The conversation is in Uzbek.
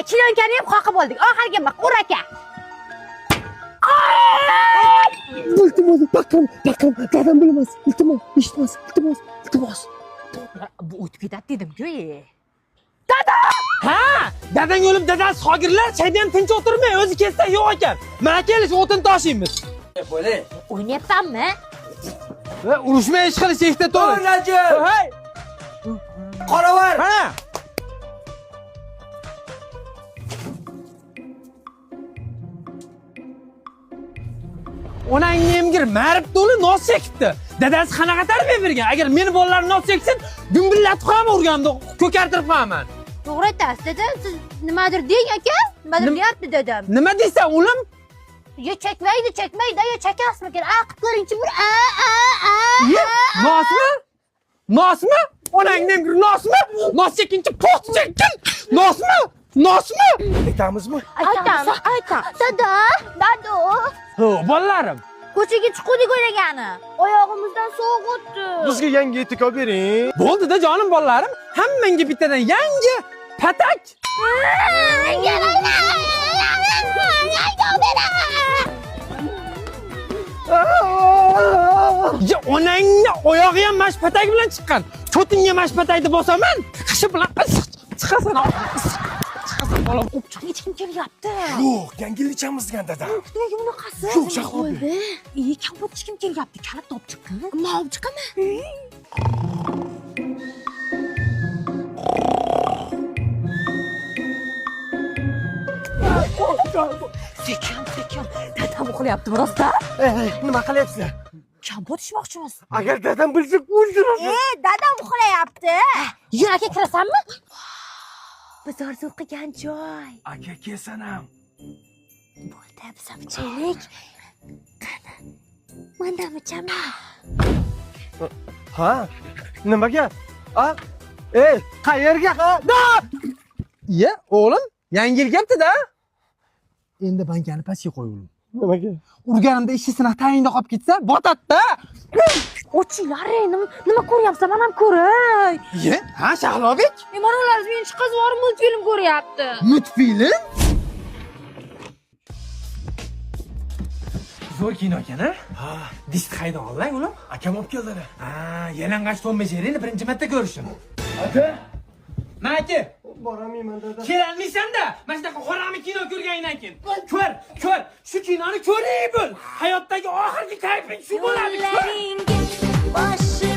chilyonkani ham qoqib oldik. Oxirgi ur aka. Iltimos, baqqam, dadam bilmas. Iltimos, eshitmas, iltimos. Bu o'tib ketadi dedim-ku. Ha, dadang o'lib, dadasi shogirlar chaydan tinch o'tirmay o'zi kelsa yo'q ekan. Mana kelish o'tin tashiymiz. Bo'le. O'ynayapsanmi? Urushmay ish qilish ekda to'g'ri. Rajab. Hey. Qoravar. Mana. Onangni emgir marib to'li nos chekibdi. Dadasi qanaqa tarbiya bergan? Agar meni bolalarim nos cheksin, gumbillatib qo'yaman urganimda, ko'kartirib qo'yaman. To'g'ri aytasiz, dedam. Siz nimadir deng aka? Nimadir deyapti dedam. Nima deysan, o'g'lim? Yo chekmaydi, yo chekasmikin? Qilib ko'ring-chi bir Nosmi? Nosmi? Onangni emgir nosmi? Nos chekinchi po'st chekin. Nosmi? Aytamizmi? Aytamiz. Dado. Ho, bolalarim. Ko'chaga chiqdik o'ylagani. Oyog'imizdan sovuq o'tdi. Bizga yangi etik olib bering. Bo'ldi-da jonim bolalarim. Hammangga bittadan yangi patak. Ya onangni oyog'i ham mash patak bilan chiqqan. Cho'tingga mash patakni bosaman. Qishi bilan chiqasan. Chiqasan bolam. Hech kim kelyapti. Yo'q, yangilikchamiz degan dadam. Nega bunaqasi? Yo'q, Shahrobi. Kampot hech kim kelyapti. Kalit olib chiqqan. Men olib chiqaman. Sekin. Dadam uxlayapti birozda. Nima qilyapsizlar? Kampot ishmoqchimiz. Agar dadam bilsa o'ldiradi. Dadam uxlayapti. Yur aka kirasanmi? Biz orzu qilgan joy. Aka kelsan ham. Bo'ldi, biz ham ichaylik. Qani. Mendan ichaman. Ha? Nimaga? Qayerga? Iya, o'g'lim, yangi yilgapti-da. Endi bankani pastga qo'y o'g'lim. Nimaga? Urganimda ishi sinaq tayinda qolib ketsa, botadi-da. Ochinglar, nima ko'ryapsan? Men ham ko'ray. Iya, ha, Shahlobek? Mana ular men chiqqan bor multfilm ko'ryapti. Multfilm? Zo'r kino ekan-a? Ha, Disk qayda ollang, o'g'lim? akam olib keldilar. Ha, yalang'och Tom Jerrini birinchi marta ko'rishim. Aka, Maka, boramayman dada. kelolmaysan-da. Mana shunaqa qorami kino ko'rganingdan keyin. Ko'r. Shu kinoni ko'ring bo'l. Hayotdagi oxirgi kayfing shu bo'ladi. Boshi